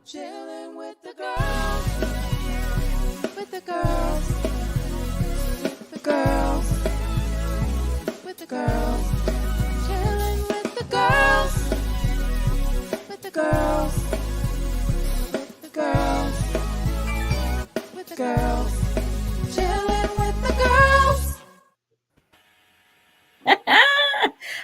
Chillin' with the girls, with the girls, with the girls, with the girls. Chillin' with the girls, with the girls, with the girls, with the girls. Chillin' with the girls.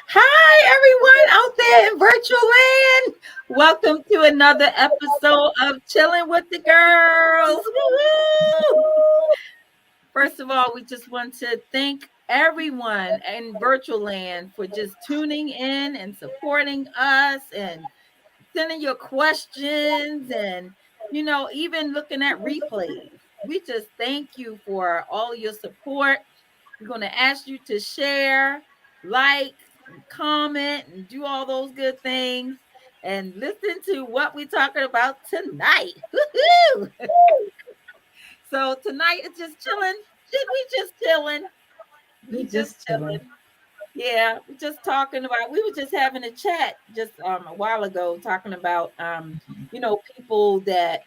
Hi, everyone out there in virtual land. Welcome to another episode of Chilling with the Girls. Woo-hoo! First of all, we just want to thank everyone in virtual land for just tuning in and supporting us and sending your questions and, even looking at replays. We just thank you for all your support. We're going to ask you to share, like, comment, and do all those good things. And listen to what we're talking about tonight. Woo-hoo! So tonight it's just chilling. We just chilling. We just chilling. Yeah, we're just talking about. We were just having a chat just a while ago, talking about people that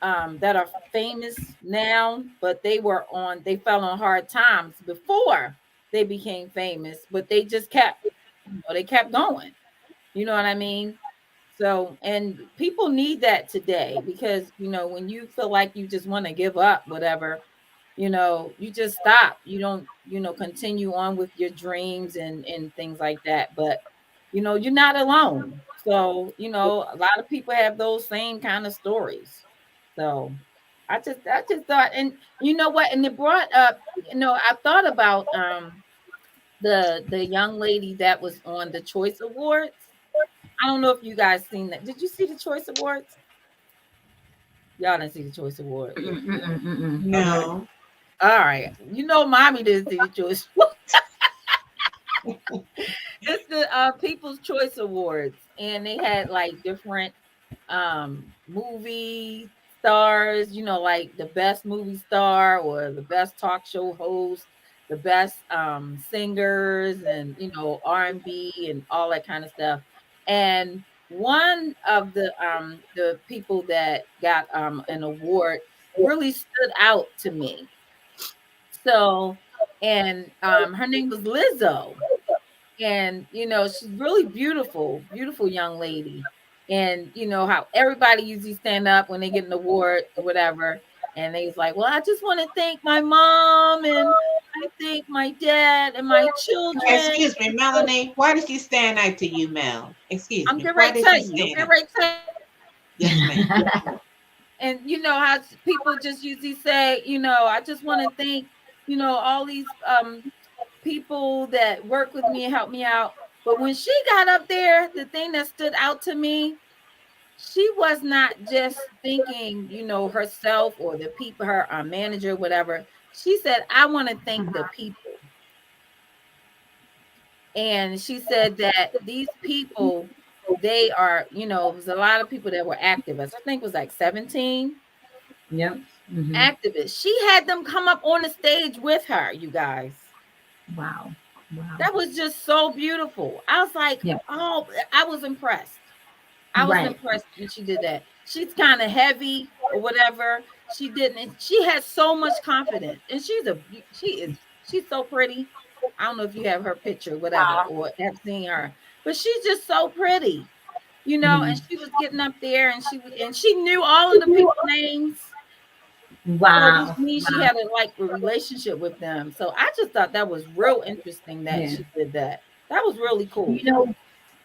are famous now, but they fell on hard times before they became famous, but they just they kept going. You know what I mean? So, and people need that today because, when you feel like you just want to give up, whatever, you just stop. You don't, continue on with your dreams and things like that. But, you're not alone. So, a lot of people have those same kind of stories. So I just thought, and you know what? And it brought up, I thought about the young lady that was on the Choice Awards. I don't know if you guys seen that. Did you see the Choice Awards? Y'all didn't see the Choice Awards. No. All right. Mommy didn't see the Choice Awards. It's the People's Choice Awards, and they had like different movie stars, like the best movie star or the best talk show host, the best singers and R&B and all that kind of stuff. And one of the people that got an award really stood out to me. So, and her name was Lizzo, and she's really beautiful, beautiful young lady. And how everybody usually stand up when they get an award or whatever, and they's like, well, I just want to thank my mom, and I thank my dad and my children. Excuse me, Melanie. Why did she stand out to you, Mel? Excuse I'm me. getting Why ready to did tell she you. I'm stand getting out? ready to tell you. Yes, ma'am. And how people just usually say, I just want to thank, all these people that work with me and help me out. But when she got up there, the thing that stood out to me, she was not just thinking, herself or the people, her manager, whatever. She said, I want to thank the people. And she said that these people, they are, it was a lot of people that were activists. I think it was like 17. Yep. Activists. She had them come up on the stage with her, you guys. Wow. That was just so beautiful. I was like, oh, I was impressed. I was impressed when she did that. She's kind of heavy or whatever. She didn't. She has so much confidence, and she's so pretty. I don't know if you have her picture, whatever, or have seen her, but she's just so pretty, And she was getting up there, and she knew all of the people names. So which means she had a relationship with them. So I just thought that was real interesting that she did that. That was really cool.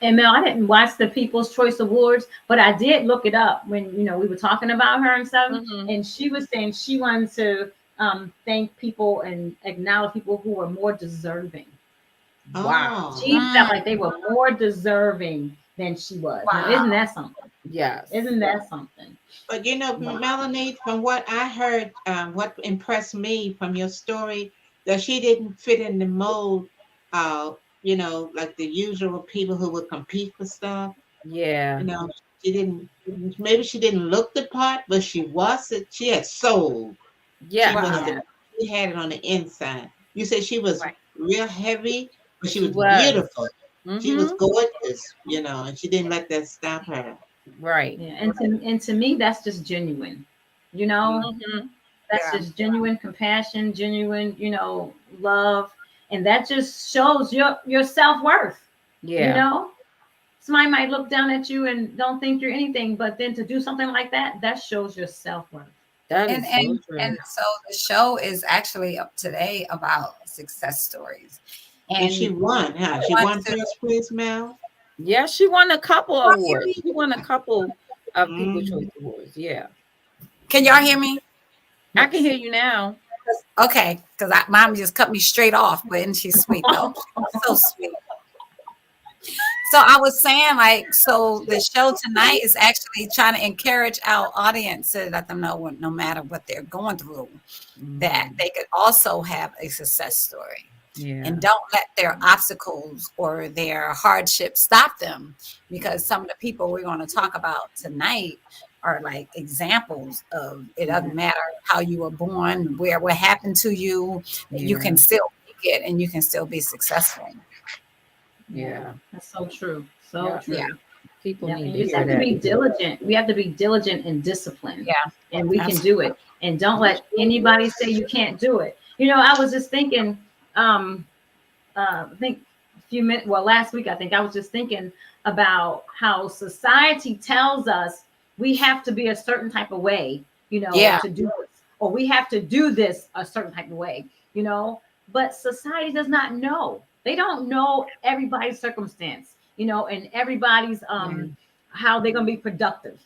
And Mel, I didn't watch the People's Choice Awards, but I did look it up when we were talking about her and stuff. And she was saying she wanted to thank people and acknowledge people who were more deserving. Wow. She felt like they were more deserving than she was. Now, isn't that something? Yes. Isn't that something? But Melanie, from what I heard, what impressed me from your story, that she didn't fit in the mold, like the usual people who would compete for stuff. Yeah. She didn't. Maybe she didn't look the part, but she had soul. Yeah. She had it on the inside. You said she was real heavy, but she was beautiful. She was gorgeous, and she didn't let that stop her. Right. Yeah, and to me, that's just genuine. You know, Mhm. that's Yeah. just genuine compassion, genuine, love, and that just shows your self worth. You Yeah. know, somebody might look down at you and don't think you're anything, but then to do something like that, that shows your self worth. That And is so and true. and so the show is actually up today about success stories. And she And won, huh? I She want won to first place, Mel. Yeah, she won a couple awards. She won a couple of People Choice Mm. Awards. Yeah. can y'all hear me? I can Yes. hear you now. Okay, because mom just cut me straight off, but and she's sweet though. She's so sweet. So I was saying, like, so the show tonight is actually trying to encourage our audience to let them know no matter what they're going through, that Mhm. they could also have a success story. Yeah. And don't let their obstacles or their hardships stop them, because some of the people we're going to talk about tonight are like examples of it doesn't Mhm. matter how you were born, what happened to you, you Yeah. can still make it and you can still be successful. Yeah, Yeah. that's so true. So Yeah. Yeah, true. People Yeah, need and to you just hear have to that. be diligent. We have to be diligent and disciplined, yeah, and we can do absolutely. it. And don't let anybody say you can't do it. I was just thinking, um, I think a few minutes, well, last week, I think I was just thinking about how society tells us we have to be a certain type of way, Yeah, to do this, or we have to do this a certain type of way, but society does not know. They don't know everybody's circumstance, and everybody's Yeah. how they're gonna be productive.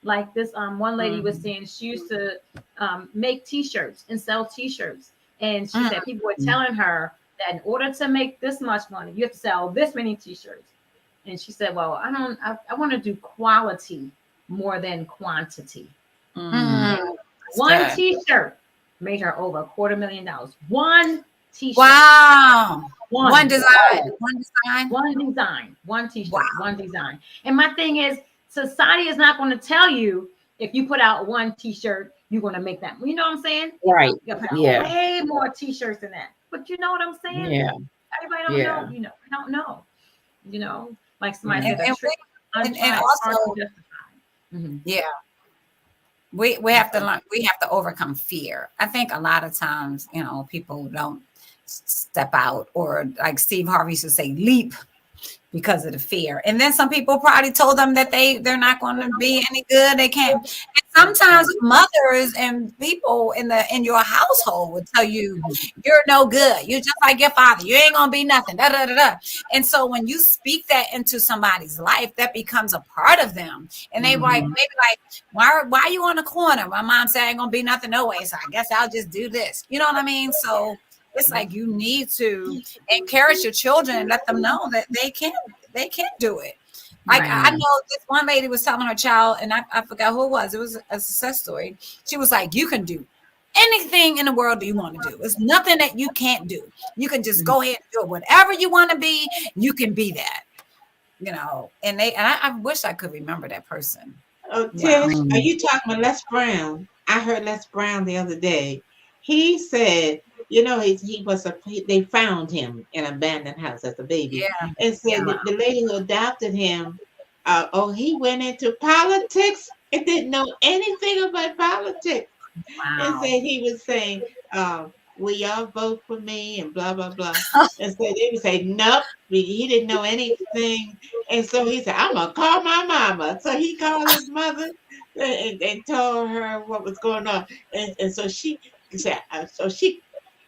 Like this one lady was Mhm. saying she used to make t-shirts and sell t-shirts, and she mm, said people were telling her that in order to make this much money, you have to sell this many t-shirts. And she said, well, I want to do quality more than quantity. Mhm. mm, And that's one good. t-shirt made her over $250,000. One t-shirt, Wow, one one, design, one design. one design, one Wow. t-shirt, one design. And my thing is, society is not going to tell you if you put out one t-shirt, you're going to make that. You know what I'm saying? Right. You got to put out Yeah. way more t-shirts than that. But you know what I'm saying? Yeah. Everybody don't know, Yeah. don't know, like somebody Yeah. and said, a and trick and untried, hard to also, justify. Mhm. yeah, we have to learn. We have to overcome fear. I think a lot of times, people don't step out, or like Steve Harvey used to say, leap, because of the fear. And then some people probably told them that they're not going to be any good. They can't. And That's sometimes right. mothers and people in your household would tell you you're no good. You're just like your father. You ain't gonna be nothing. Da, da, da, da. And so when you speak that into somebody's life, that becomes a part of them. And they like Mhm. maybe like, why are you on the corner? My mom said I ain't gonna be nothing no way. So I guess I'll just do this. You know what I mean? So it's like you need to encourage your children and let them know that they can do it. Like Right. I Yeah. know this one lady was telling her child, and I forgot who it was. It was a success story. She was like, "You can do anything in the world that you want to do. It's nothing that you can't do. You can just Mhm. go ahead and do it. Whatever you want to be, you can be that." I wish I could remember that person. Oh, Wow. Tish, are Mhm. you talking about Les Brown? I heard Les Brown the other day. He said, they found him in an abandoned house as a baby, Yeah, and yeah. said that the lady who adopted him, he went into politics and didn't know anything about politics, and Wow. said he was saying, "Will y'all vote for me?" and blah blah blah. And so they would say, "Nope." He didn't know anything, and so he said, "I'm gonna call my mama." So he called his mother and told her what was going on, and so she said, so she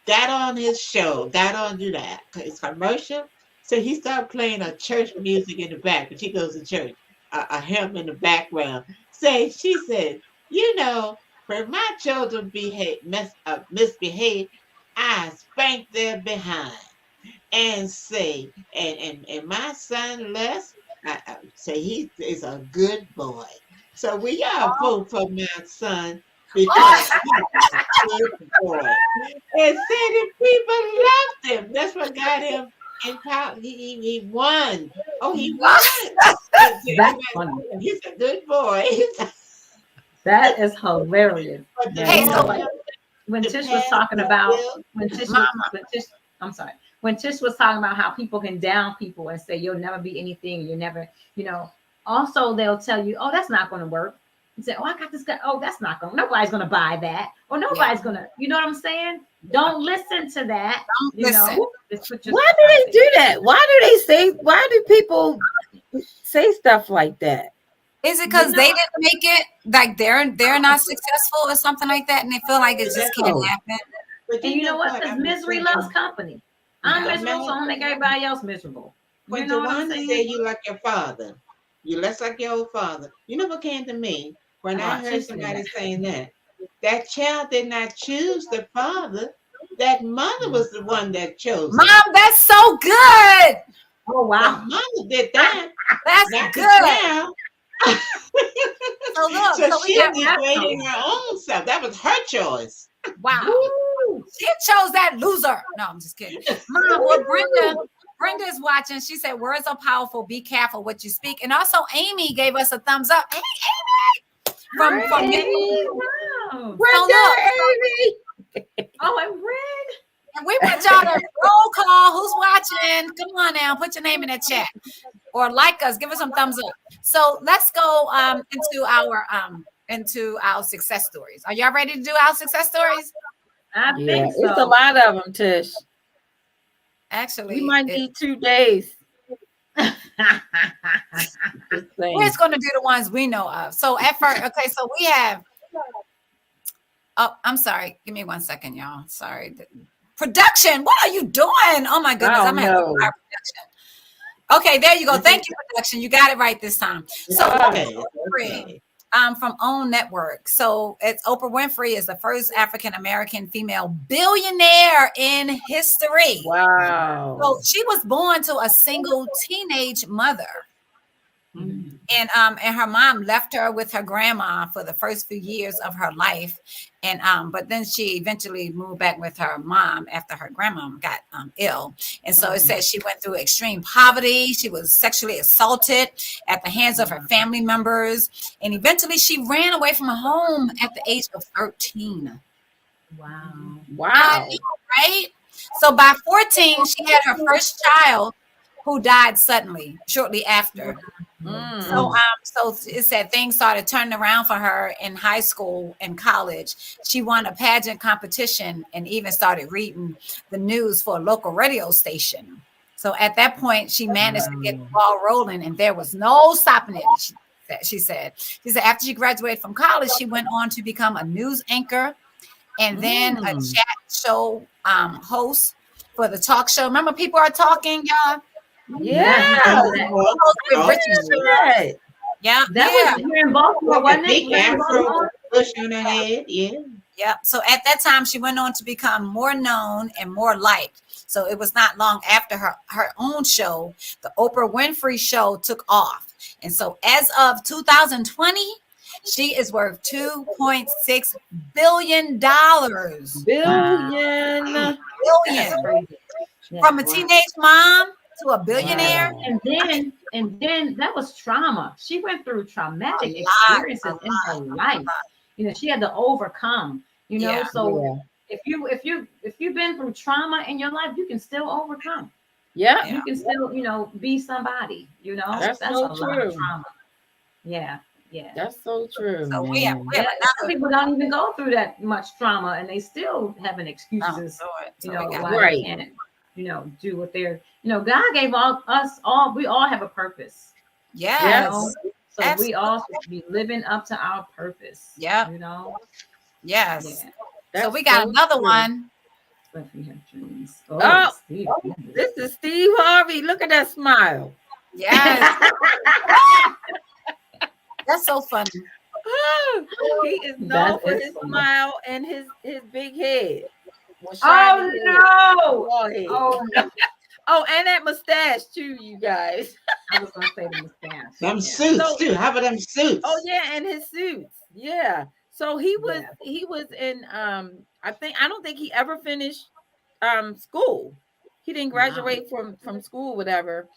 got on his show, got on to that his commercial. So he started playing a church music in the back, and she goes to church, a hymn in the background. She said, when my children misbehave, I spank their behind and say, and my son Les, I say he is a good boy. So we all vote for my son because he's a good boy. And said the people loved him. That's what got him in power. He won. Oh, he won. And so That's everybody funny. said, he's a good boy. That is hilarious. But the Yeah, Hey, Lord so like help when him to Tish was pass talking his about will. Mama, I'm sorry. When Tish was talking about how people can down people and say you'll never be anything, you never, you know, also they'll tell you, oh, that's not going to work. You say, oh, I got this guy. Oh, that's not going. Nobody's going to buy that, or nobody's going to. You know what I'm saying? Don't listen to that. Don't you listen. Know, Why do they do that? Why do people say stuff like that? Is it because they didn't make it? Like they're not successful or something like that, and they feel like it just can't happen. But And you know what? Because I'm misery thinking, loves company. I'm miserable, so I'm gonna make everybody else miserable. when You know what I'm Tawanda saying? said you like your father, you less like your old father. You know what came to me when I She heard said somebody that. saying that? That child did not choose the father. That mother was the one that chose him. Mom, that's so good. Oh The wow. mother did that, That's not the good. child. So look, So so we she got degrading her own self. That was her choice. wow. Woo. She chose that loser. No, I'm just kidding. Mom, well, Brenda's watching. She said, words are powerful. Be careful what you speak. And also Amy gave us a thumbs up. Hey, Amy. From Hey, wow. Brenda, Amy. Oh, and Red. and we want y'all to roll call. Who's watching? Come on now, put your name in the chat or like us. Give us some thumbs up. So let's go into our success stories. Are y'all ready to do our success stories? I think so. It's a lot of them, Tish. Actually, We might need 2 days. we're just going to do the ones we know of. So at first, okay, so we have. Oh, I'm sorry. Give me 1 second, y'all. Sorry. Production, what are you doing? Oh my goodness, I'm having production. Okay, there you go. Thank you, production. You got it right this time. So Okay. from OWN Network. So it's Oprah Winfrey is the first African American female billionaire in history. Wow. So she was born to a single teenage mother. Mm. And her mom left her with her grandma for the first few years of her life, and but then she eventually moved back with her mom after her grandma got ill. And so it says she went through extreme poverty. She was sexually assaulted at the hands of her family members, and eventually she ran away from home at the age of 13. Wow. Wow. Right? So by 14, she had her first child, who died suddenly shortly after. So it said things started turning around for her in high school and college. She won a pageant competition and even started reading the news for a local radio station. So at that point, she managed to get the ball rolling, and there was no stopping it. She said after she graduated from college, she went on to become a news anchor and then a chat show host for the talk show. Remember, People Are Talking, y'all? Yeah. Yeah. That was here in Baltimore, wasn't it? Big afro bush on her head. Yeah. Yeah. So at that time, she went on to become more known and more liked. So it was not long after her own show, the Oprah Winfrey Show, took off. And so as of 2020, she is worth $2.6 billion. Billion. From a teenage mom to a billionaire. Wow. And then that was trauma. She went through traumatic experiences in her life. You know, she had to overcome, you know. Yeah. So if you've been through trauma in your life, you can still overcome. Yeah. You can still, you know, be somebody, you know. That's so a true. lot of trauma. Yeah. Yeah. That's so true. So man. Some people don't even go through that much trauma and they still having excuses, So you know, why right. they can't, you know, do what they're, you know, God gave us all, we all have a purpose. Yes. You know? So Absolutely. we all should be living up to our purpose. Yeah. You know? Yes. Yeah. So we got another one. But we have dreams. Steve. This is Steve Harvey. Look at that smile. Yes. That's so funny. He is known for his smile and his big head. Oh no! Oh no! Oh, and that mustache too, you guys. I was gonna say the mustache. Them suits too. How about them suits? Oh yeah, and his suits. Yeah. So he was in I don't think he ever finished school. He didn't graduate from school, whatever.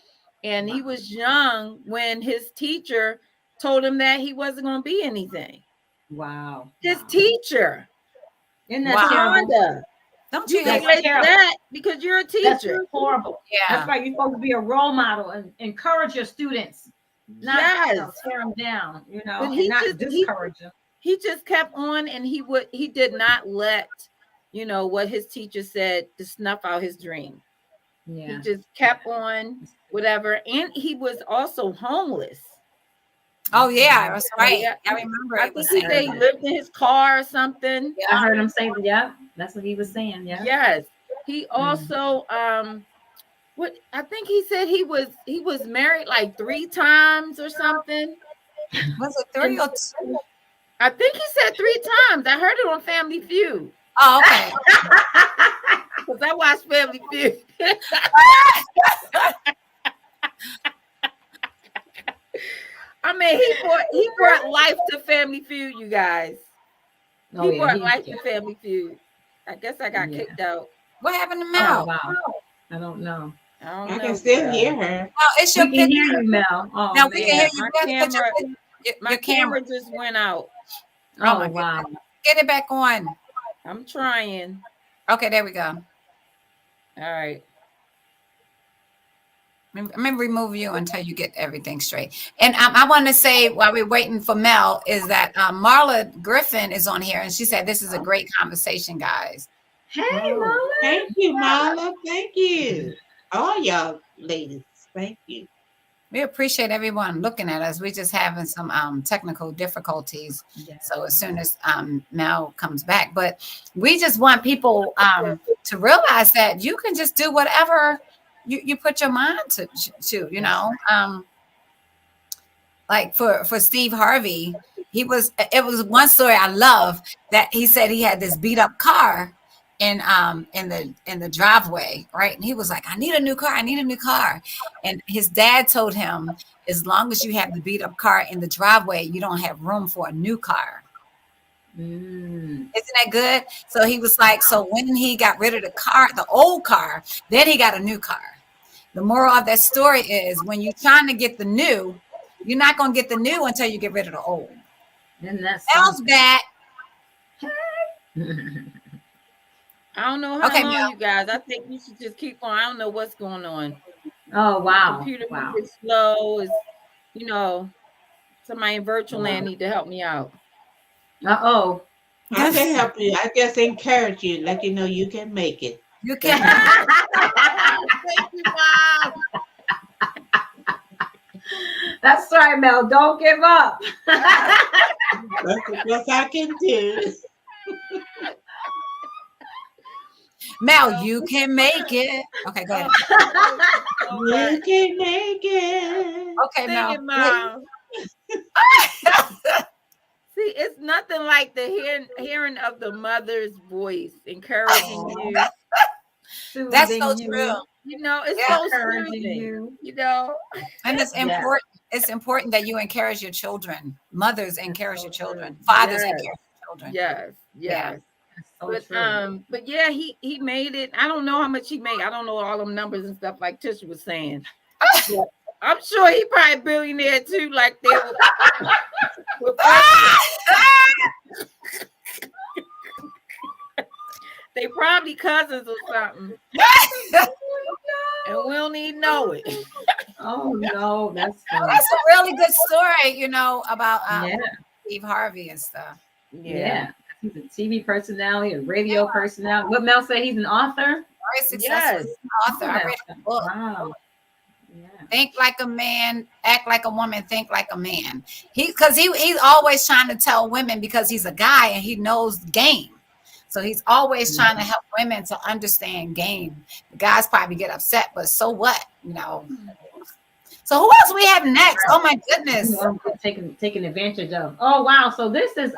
And he was young when his teacher told him that he wasn't going to be anything. Wow. His teacher. Isn't that terrible? Don't you can say that because you're a teacher. That's horrible. Yeah. That's right. You're supposed to be a role model and encourage your students. not tear him down, But and not discourage him. He just kept on, and he did not let what his teacher said to snuff out his dream. Yeah. He just kept on, whatever, and he was also homeless. Oh yeah, that's right. Yeah, I remember. I think he said he lived in his car or something. Yeah. I heard him say, "Yeah, that's what he was saying." Yeah. Yes. He also what I think he said he was married like 3 times or something. Was it 3 or 2? I think he said 3 times. I heard it on Family Feud. Oh, okay. Because I watched Family Feud. I mean, he brought life to Family Feud, you guys. He brought life to Family Feud. I guess I got kicked out. What happened to Mel? Oh, wow. I don't know. I can still hear her. Oh, it's your We can hear you, Mel. Oh, now we can hear you. My camera just went out. Oh, wow. Get it back on. I'm trying. Okay, there we go. All right. I'm going to remove you until you get everything straight. And I want to say, while we're waiting for Mel, is that Marla Griffin is on here, and she said, this is a great conversation, guys. Hey, Marla. Thank you, Marla. Thank you. All y'all ladies, thank you. We appreciate everyone looking at us. We're just having some technical difficulties. Yeah. So as soon as Mel comes back, but we just want people to realize that you can just do whatever you put your mind to, like for Steve Harvey, it was one story I love that he said he had this beat up car in the driveway, right? And he was like, I need a new car. And his dad told him, as long as you have the beat up car in the driveway, you don't have room for a new car. Isn't that good? So he was like, so when he got rid of the old car, then he got a new car. The moral of that story is, when you're trying to get the new, you're not going to get the new until you get rid of the old. And that's Mel's back. I don't know how long, you guys. I think you should just keep on. I don't know what's going on. Oh, wow. The computer is slow. Is somebody in virtual land need to help me out. Uh-oh. I can help you. I just encourage you, let you know you can make it. You can. Thank you, Mom. That's right, Mel. Don't give up. That's the best I can do. Mel, you can make it. Okay, go ahead. You can make it. Okay, Sing it, Mel. Mom. See, it's nothing like the hearing of the mother's voice, encouraging you. That's so true. It's so soothing. And it's important. It's important that you encourage your children. Mothers encourage your children. Fathers encourage your children. Yes. Yeah. But yeah, he made it. I don't know how much he made. I don't know all them numbers and stuff like Tisha was saying. I'm sure he probably billionaire too, like they were. They probably cousins or something. And we don't even know it. Oh no, that's funny. That's a really good story, about Steve Harvey and stuff. Yeah. He's a TV personality, a radio personality. What Mel said, he's an author. Very successful author. I read the book. Wow. Yeah. Think like a man, act like a woman, think like a man. Because he's always trying to tell women, because he's a guy and he knows the game. So he's always trying to help women to understand game. The guys probably get upset, but so what? So who else we have next? Oh my goodness. Taking advantage of. Oh wow. So this is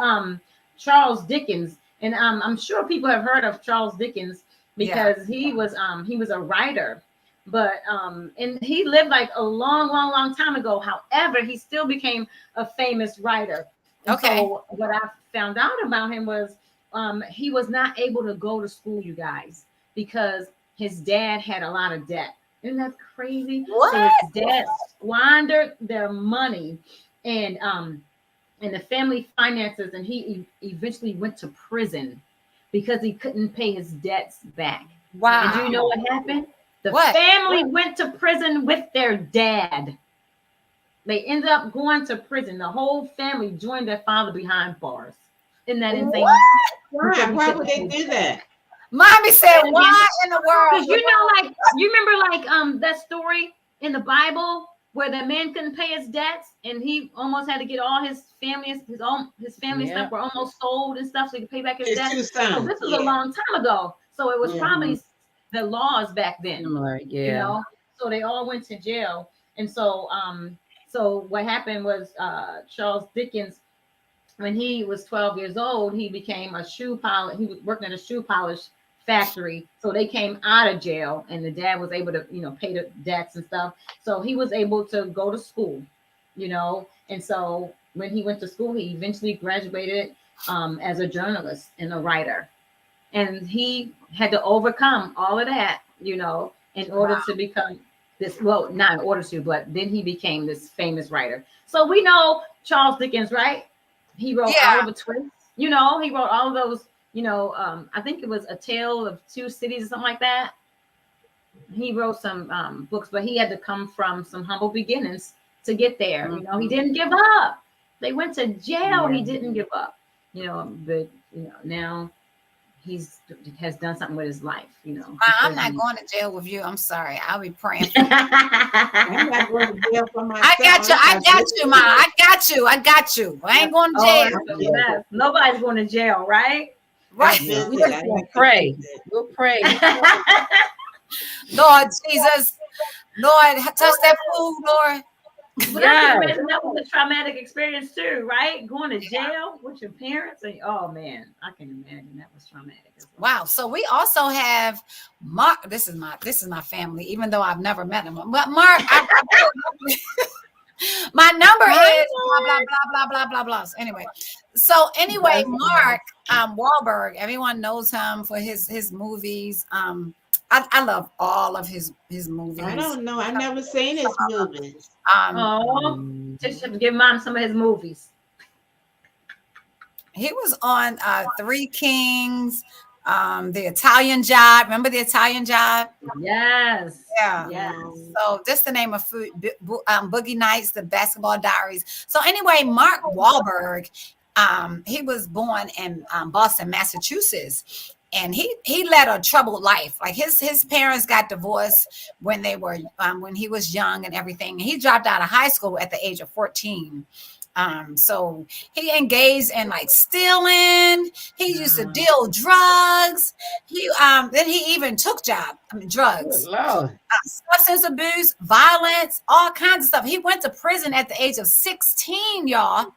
Charles Dickens. And I'm sure people have heard of Charles Dickens because he was a writer. But and he lived like a long time ago. However, he still became a famous writer. And so what I found out about him was he was not able to go to school, you guys, because his dad had a lot of debt. Isn't that crazy? What? So his dad squandered their money and the family finances, and he eventually went to prison because he couldn't pay his debts back. Wow. And do you know what happened? The What? family went to prison with their dad. They ended up going to prison. The whole family joined their father behind bars. Isn't that insane? Why would they do that? Mommy said, why in the world? Because like you remember like that story in the Bible where the man couldn't pay his debts and he almost had to get all his family stuff were almost sold and stuff so he could pay back his debts. So this was a long time ago. So it was probably the laws back then. You know, so they all went to jail. And so so what happened was Charles Dickens, when he was 12 years old, he became a shoe polish. He was working at a shoe polish factory. So they came out of jail and the dad was able to, pay the debts and stuff. So he was able to go to school, and so when he went to school, he eventually graduated as a journalist and a writer. And he had to overcome all of that, in order to become this, well, not in order to, but then he became this famous writer. So we know Charles Dickens, right? He wrote Oliver Twist, he wrote all of those, I think it was A Tale of Two Cities or something like that. He wrote some books, but he had to come from some humble beginnings to get there. He didn't give up. They went to jail. He didn't give up, but now has done something with his life, I'm not going to jail with you. I'm sorry. I'll be praying for you. I'm not going to jail for myself. I got you, Ma. I got you. I ain't going to jail. Nobody's going to jail, right? Right. We'll pray. Lord Jesus. Lord, touch that food, Lord. But that was a traumatic experience too, right? Going to jail with your parents. And, oh man, I can imagine that was traumatic. Wow. So we also have Mark. This is my family, even though I've never met him. But Mark, my number is blah blah blah blah blah blah. Anyway, Mark Wahlberg. Everyone knows him for his movies. I love all of his movies. I don't know. I've never seen his movies. Just have to give Mom some of his movies. He was on Three Kings, The Italian Job. Remember The Italian Job? Yes. Yeah. Yes. So just the name of Boogie Nights, The Basketball Diaries. So anyway, Mark Wahlberg, he was born in Boston, Massachusetts. And he led a troubled life. Like his parents got divorced when they were when he was young and everything. He dropped out of high school at the age of 14. So he engaged in like stealing. He used to deal drugs. Then he even took drugs. Substance abuse, violence, all kinds of stuff. He went to prison at the age of 16, y'all.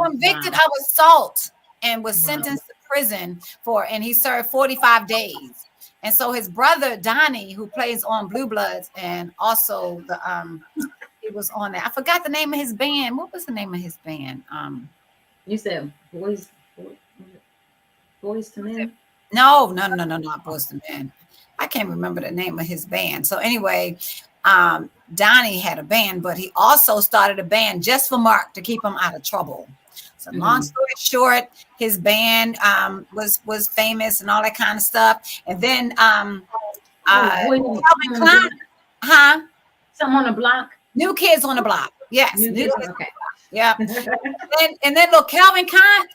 Convicted of assault and was sentenced to prison and he served 45 days. And so his brother Donnie, who plays on Blue Bloods, and also he was on that. I forgot the name of his band. What was the name of his band? You said Boys to Men? No, not Boys to Men. I can't remember the name of his band. So anyway, Donnie had a band, but he also started a band just for Mark to keep him out of trouble. So long story short, his band was famous and all that kind of stuff. And then Calvin Klein, Some on the Block. New Kids on the Block. Yes. New Kids, okay. Yeah. and then look, Calvin Klein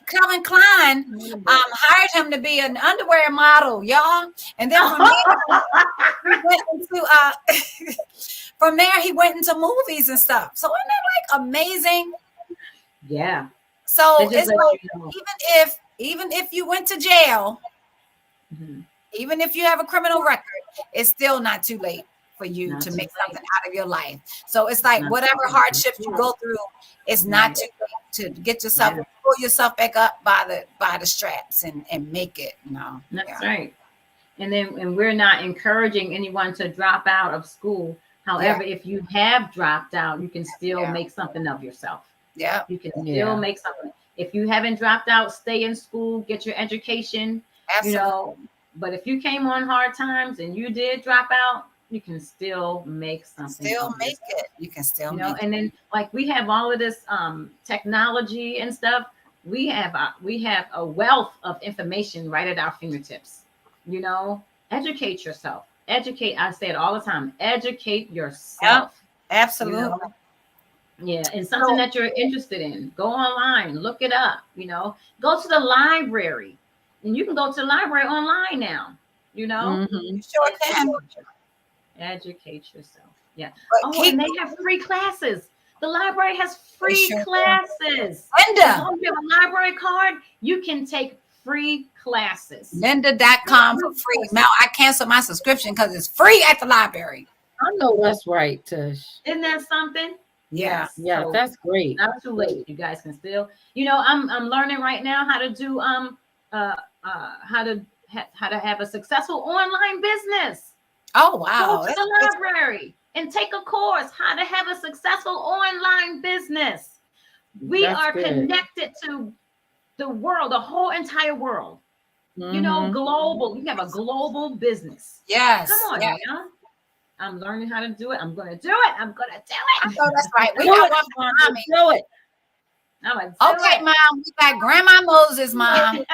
hired him to be an underwear model, y'all. And then from there he went into movies and stuff. So isn't that like amazing? Yeah. So it's like, even if you went to jail, even if you have a criminal record, it's still not too late for you to make something out of your life. So it's like whatever hardships you go through, it's not too late to get yourself, pull yourself back up by the straps and make it. That's right. And we're not encouraging anyone to drop out of school. However, if you have dropped out, you can still make something of yourself. Yeah, you can still make something. If you haven't dropped out, stay in school, get your education. Absolutely. But if you came on hard times and you did drop out, you can still make something. You can still make it. And then like we have all of this technology and stuff. We have a wealth of information right at our fingertips. Educate yourself. I say it all the time. Educate yourself. Absolutely. Yeah, and something that you're interested in. Go online, look it up, go to the library. And you can go to the library online now, You sure can. educate yourself. Yeah. But Oh, and they have free classes. The library has free classes. Linda. As long as you have a library card, you can take free classes. Lynda.com for free. Now I canceled my subscription because it's free at the library. I know that's right, Tish. Isn't that something? Yeah. Yeah, So that's great. not too late. You guys can still, I'm learning right now how to do how to have a successful online business. Oh wow. Go to the library and take a course, how to have a successful online business. We are connected to the world, the whole entire world. Global. You have a global business. Yes. Come on, now. I'm learning how to do it. I'm gonna do it. I'm gonna do it. I know that's right. We got one for mommy. Do it. Okay, Mom. We got Grandma Moses, Mom.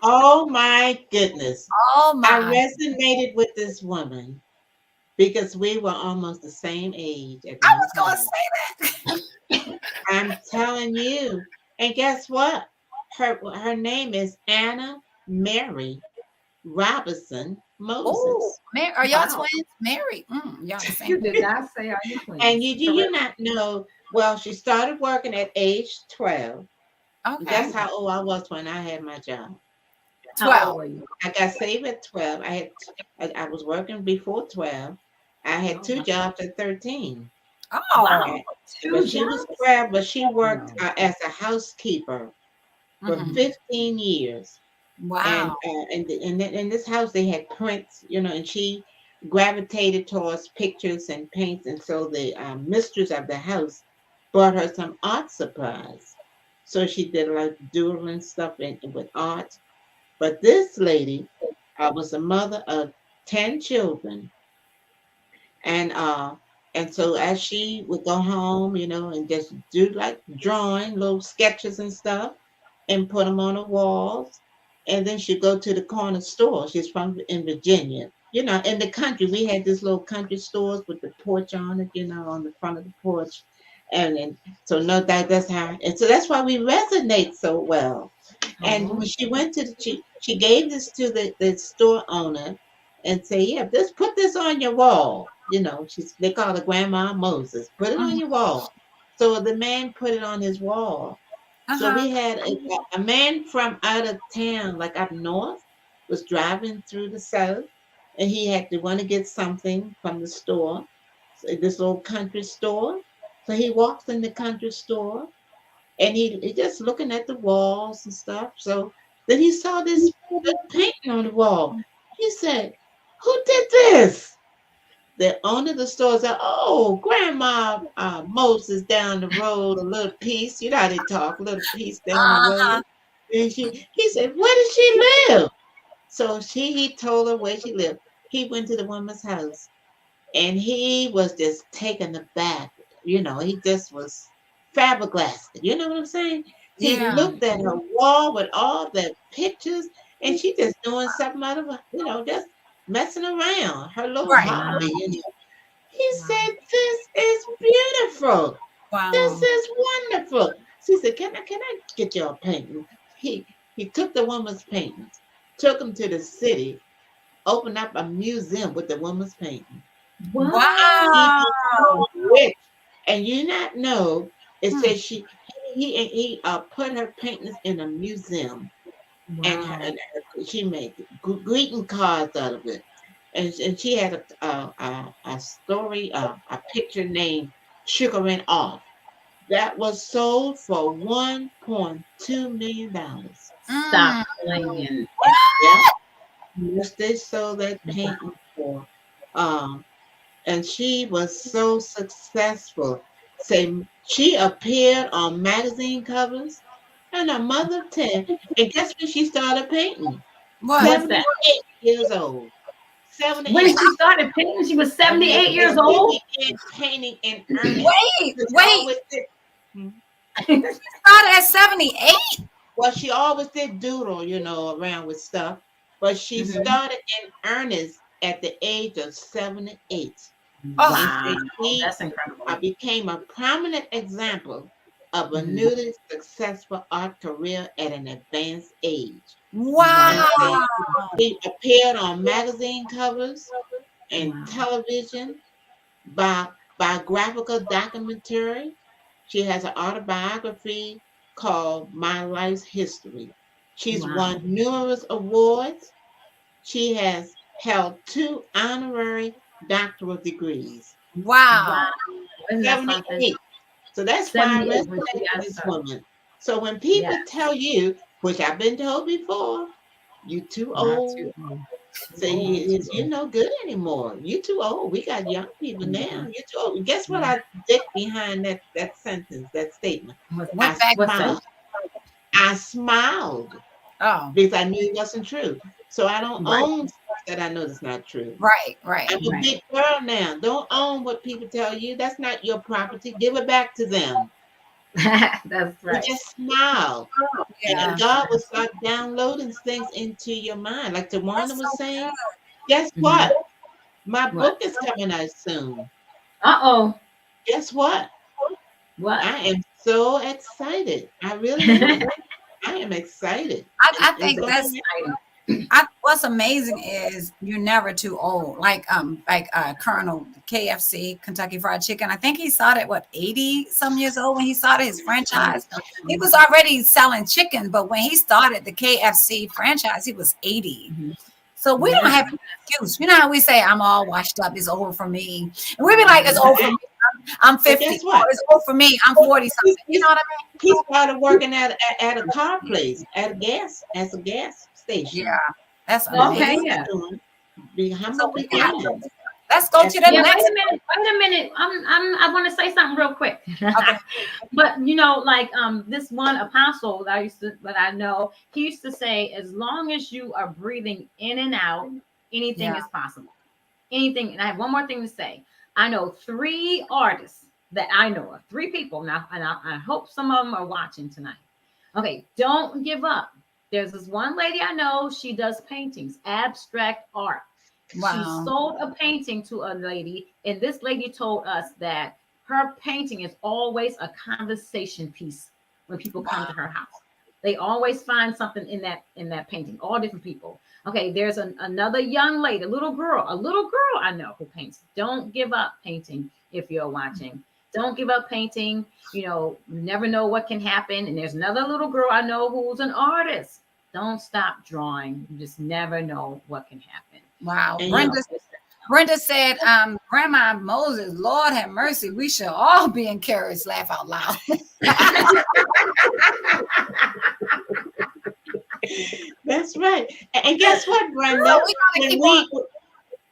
Oh my goodness. Oh my. I resonated with this woman because we were almost the same age. I was going to say that. I'm telling you. And guess what? Her name is Anna Mary Robinson Moses. Ooh, are y'all twins? Mary. Y'all the same. You did not say are you twins. And you not know, well, she started working at age 12. Okay. That's how old I was when I had my job. 12. I got saved at 12. I was working before 12. I had 2 jobs at 13. Oh, wow. But she was 12, but she worked as a housekeeper for 15 years. Wow. And in this house, they had prints, and she gravitated towards pictures and paints. And so the mistress of the house brought her some art supplies. So she did like doodling stuff with art. But this lady was a mother of 10 children. And so as she would go home, and just do like drawing, little sketches and stuff, and put them on the walls. And then she'd go to the corner store. She's in Virginia. In the country, we had this little country stores with the porch on it, on the front of the porch. And so that's how, and so that's why we resonate so well. And when she went she gave this to the store owner and say, yeah, put this on your wall. They call her Grandma Moses. Put it on your wall. So the man put it on his wall. So we had a man from out of town, like up north, was driving through the south, and he had to want to get something from the store, this little country store. So he walks in the country store, and he just looking at the walls and stuff. So then he saw this painting on the wall. He said, "Who did this?" The owner of the store said, "Oh, Grandma Moses down the road, a little piece. You know how they talk, a little piece down the road." And he said, "Where does she live?" So he told her where she lived. He went to the woman's house, and he was just taken aback. He just was flabbergasted. You know what I'm saying? He looked at her wall with all the pictures, and she just doing something out of just messing around. Her little hobby. He said, "This is beautiful. Wow. This is wonderful." She said, "Can I get your painting?" He took the woman's paintings, took them to the city, opened up a museum with the woman's painting. Wow. Rich. And you not know, it says he put her paintings in a museum. Wow. And she made greeting cards out of it. And she had a story, a picture named Sugaring Off. That was sold for $1.2 million. Stop playing. Yeah. Yes, they sold that painting for. And she was so successful. She appeared on magazine covers, and her mother 10. And guess when she started painting? What? 78 years old. 78. When she started painting, she was 78 years old. She began painting in earnest. Wait. She started at 78? Well, she always did doodle, around with stuff. But she started in earnest at the age of 78. Oh, And said he That's incredible. became a prominent example of a Mhm. newly successful art career at an advanced age. And wow. said he appeared on magazine covers and Wow. television, biographical documentary. She has an autobiography called My Life's History. She's Wow. won numerous awards. She has held 2 honorary doctoral degrees. Wow. Wow. Isn't that something? 78. So that's why I 78 when she resonate got with this started. woman. So when Yes. people tell you, which I've been told before, you too Not too old. old. Say Old. you're no good anymore. You too old. We got young people now. Mhm. You're too old. Guess what Yeah. I did behind that sentence, that statement? I Went back. What's smiled. that? I smiled Oh, because I knew it wasn't true. So I don't Right. own stuff that I know that's not true. right, right. I'm a Right. big girl now. Don't own what people tell you. That's not your property. Give it back to them. That's You right. just smile. Yeah. And God will start downloading things into your mind. Like Tawana That's was so saying, good. guess Mhm. what? My What? book is coming out soon. Uh-oh. Guess what? What? I am so excited. I really am. I am excited. I It's think gonna that's happen. what's amazing is you're never too old. Like Colonel KFC, Kentucky Fried Chicken. I think he started what 80 some years old when he started his franchise. He was already selling chicken, but when he started the KFC franchise, he was 80. Mhm. So we don't Yeah. have an excuse. You know how we say I'm all washed up, it's over for me. And we be like, it's over for me. I'm But 50. guess what? Or it's over for me. I'm 40 He, something. You know what I mean? he started working at a car place, as a gas Yeah, station. that's That's what Okay, he amazing. was yeah. doing. Be So humble we have to, beginnings. let's go That's to the Yeah, what. next. wait a minute. I want to say something real quick. Okay. But you know, like this one apostle that I know, he used to say, as long as you are breathing in and out, anything Yeah. is possible. Anything. And I have one more thing to say. I know 3 artists that I know of, 3 people now, and I hope some of them are watching tonight. Okay, don't give up. There's this one lady I know, she does paintings, abstract art. She Wow. sold a painting to a lady, and this lady told us that her painting is always a conversation piece when people come Wow. to her house. They always find something in that painting, all different people. Okay, there's another young lady, a little girl I know who paints. Don't give up painting if you're watching. Don't give up painting. You know, you never know what can happen. And there's another little girl I know who's an artist. Don't stop drawing. You just never know what can happen. Wow. And You know, Brenda said, Grandma Moses, Lord have mercy, we should all be encouraged. Laugh out loud. that's right. And guess what, So Brenda? we gotta When keep on.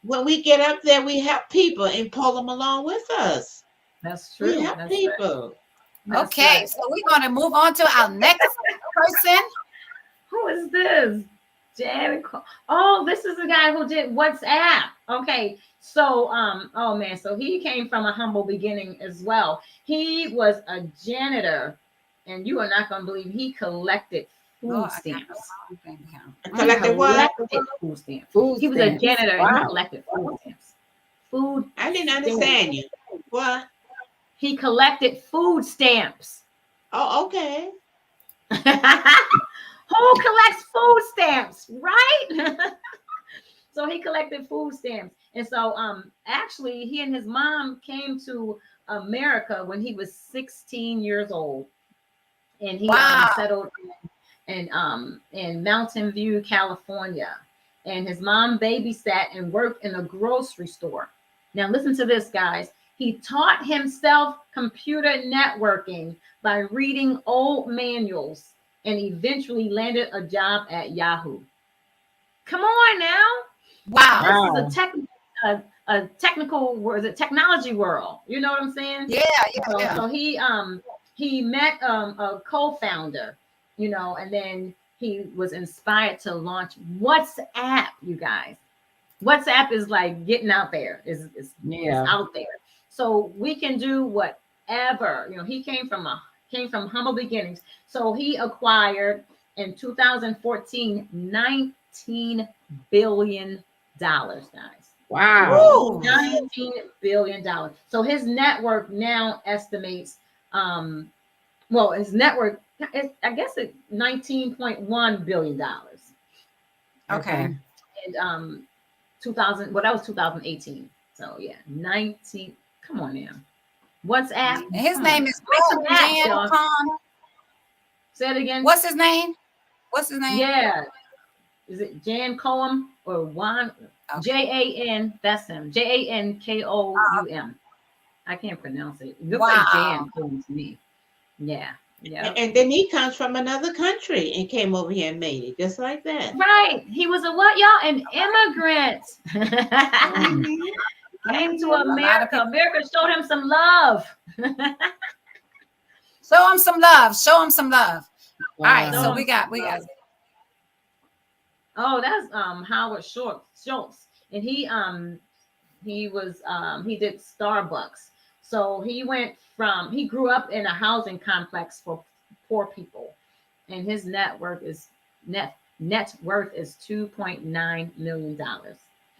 when we get up there, we help people and pull them along with us. that's We true. help That's right. people. That's Okay, right. so we're gonna move on to our next person. Who is this? Jared. Oh, this is the guy who did WhatsApp. Okay. So, oh man, so he came from a humble beginning as well. He was a janitor, and you are not gonna believe he collected Oh, food stamps. Collected what? Collected food stamps. Food He was a stamps. janitor and he Wow. collected food stamps. Food I didn't stamps. understand you. What? He collected food stamps. Oh, okay. Who collects food stamps, right? So he collected food stamps. And so actually he and his mom came to America when he was 16 years old. And he Wow. settled in Mountain View, California. And his mom babysat and worked in a grocery store. Now listen to this, guys. He taught himself computer networking by reading old manuals and eventually landed a job at Yahoo. Come on now. Wow. This is a technical, or is it technology world? You know what I'm saying? Yeah, yeah. So he met a co-founder, you know, and then he was inspired to launch WhatsApp, you guys. WhatsApp is like getting out there, is out there. So we can do whatever. You know, he came from humble beginnings. So he acquired in 2014 $19 billion, guys. Wow. $19 billion. So his network now estimates, well, his network is, I guess, it's $19.1 billion. Okay. And 2000, well, that was 2018. So yeah, 19. Come on now. WhatsApp. And his Come name on. is Make some apps, Jan y'all. Con. Say it again. What's his name? What's his name? Yeah. Is it Jan Coum or Juan? Okay. Jan, that's him. Jankoum. I can't pronounce it. It looks Wow. like Jan Coum to me. Yeah. Yeah. And then he comes from another country and came over here and made it just like that. Right. He was a what, y'all? An immigrant. Mhm. Came to A lot of America. people. America showed him some love. Show him some love. Show him some love. All right. So Wow. we got. Oh, that's Howard Schultz. And he did Starbucks. So he grew up in a housing complex for poor people. And his net worth is $2.9 million.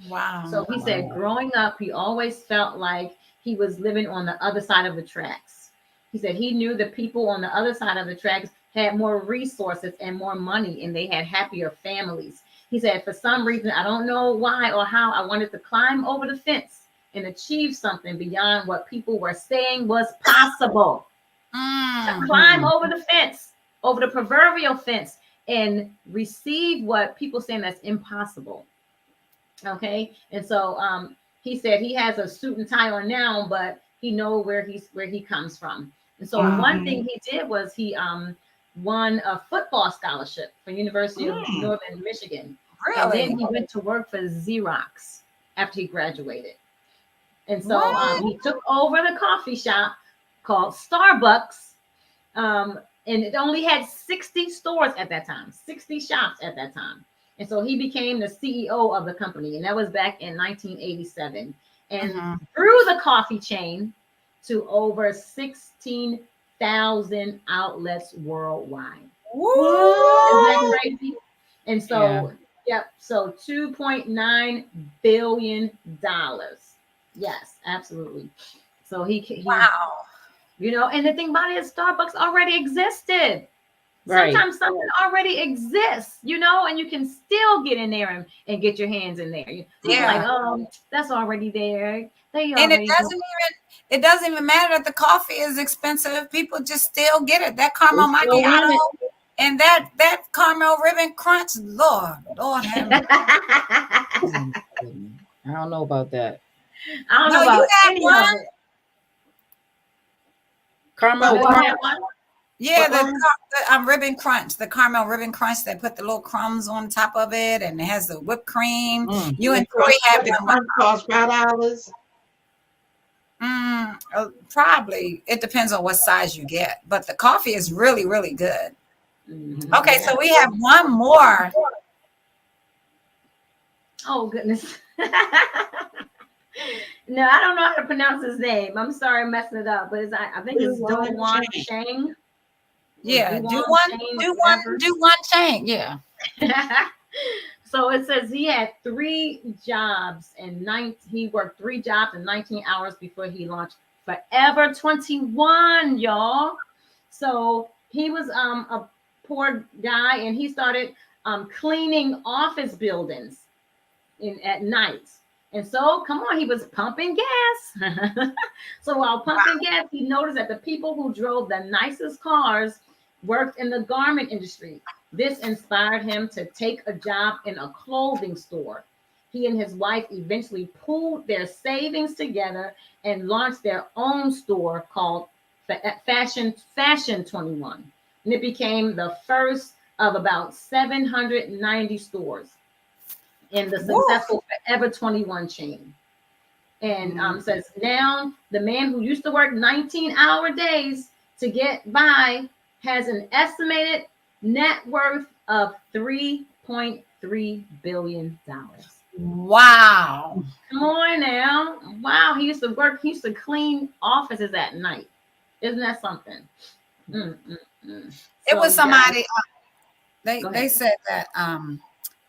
Wow. So he said growing up, he always felt like he was living on the other side of the tracks. He said he knew the people on the other side of the tracks had more resources and more money, and they had happier families. He said, for some reason, I don't know why or how, I wanted to climb over the fence and achieve something beyond what people were saying was possible. To climb over the fence, over the proverbial fence, and receive what people saying that's impossible. Okay. And so he said he has a suit and tie on now, but he knows where he comes from. And so one thing he did was he won a football scholarship for University of Northern Michigan. Really? And then he went to work for Xerox after he graduated. And so he took over the coffee shop called Starbucks. And it only had 60 stores at that time, 60 shops at that time. And so he became the CEO of the company. And that was back in 1987. And grew the coffee chain to over 16,000 outlets worldwide. Isn't that crazy? And so, so $2.9 billion. Yes, absolutely. So he wow. You know, and the thing about it is Starbucks already existed. Right. Sometimes something already exists, you know, and you can still get in there and get your hands in there. People like, oh, that's already there. And it doesn't even matter that the coffee is expensive. People just still get it. That caramel macchiato and that caramel ribbon crunch. Lord have mercy. I don't know about that. I don't know about any of it. Caramel Yeah, the ribbon crunch, the caramel ribbon crunch. They put the little crumbs on top of it, and it has the whipped cream. You and Troy have it. Cost $5. Probably. It depends on what size you get, but the coffee is really, really good. Okay, so we have one more. Oh goodness. No, I don't know how to pronounce his name. I'm sorry, I'm messing it up, but I think it's Do-Wan Chang. Yeah, Do-Wan Chang. Yeah. So it says he had 3 jobs and he worked 3 jobs in 19 hours before he launched Forever 21, y'all. So he was a poor guy, and he started cleaning office buildings at night. And so, come on, he was pumping gas. So while pumping gas, he noticed that the people who drove the nicest cars worked in the garment industry. This inspired him to take a job in a clothing store. He and his wife eventually pooled their savings together and launched their own store called Fashion 21. And it became the first of about 790 stores in the successful Forever 21 chain. And says now the man who used to work 19-hour days to get by has an estimated net worth of $3.3 billion. Wow. Come on now. Wow. He used to clean offices at night. Isn't that something? It was somebody, they said that